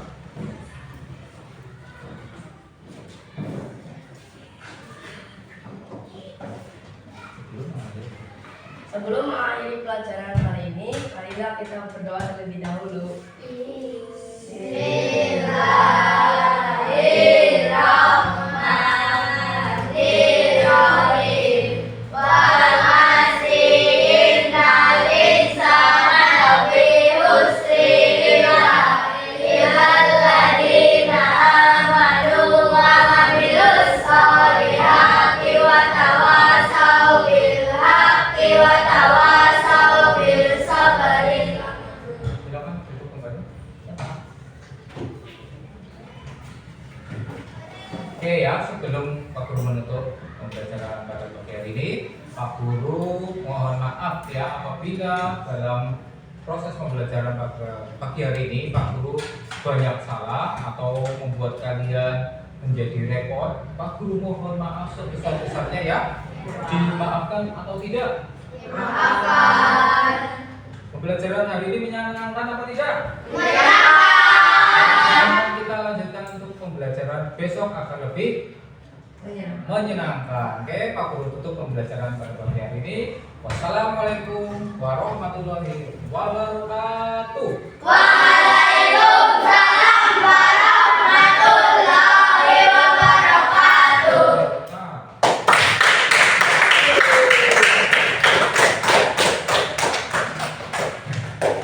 Sebelum mengakhiri pelajaran hari ini, marilah kita berdoa terlebih dahulu. Bismillahirrahmanirrahim. Wal asri innal insana lafi khusri illal ladzina amanu wa 'amilus sholihati wa tawassaw bil haqqi wa tawassaw bil sabri. Silakan duduk kembali. Oke ya, sebelum Pak Guru menutup pembelajaran pada pagi hari ini, Pak Guru mohon maaf ya apabila dalam proses pembelajaran pada pagi hari ini Pak Guru banyak salah atau membuat kalian menjadi repot. Pak Guru mohon maaf sebesar-besarnya ya. Dimaafkan atau tidak? Maafkan. Pembelajaran hari ini menyenangkan apa tidak? Kita lanjutkan untuk pembelajaran besok akan lebih menyenangkan. Oke, Pak Guru tutup pembelajaran pada pagi hari ini. Wassalamualaikum warahmatullahi wabarakatuh.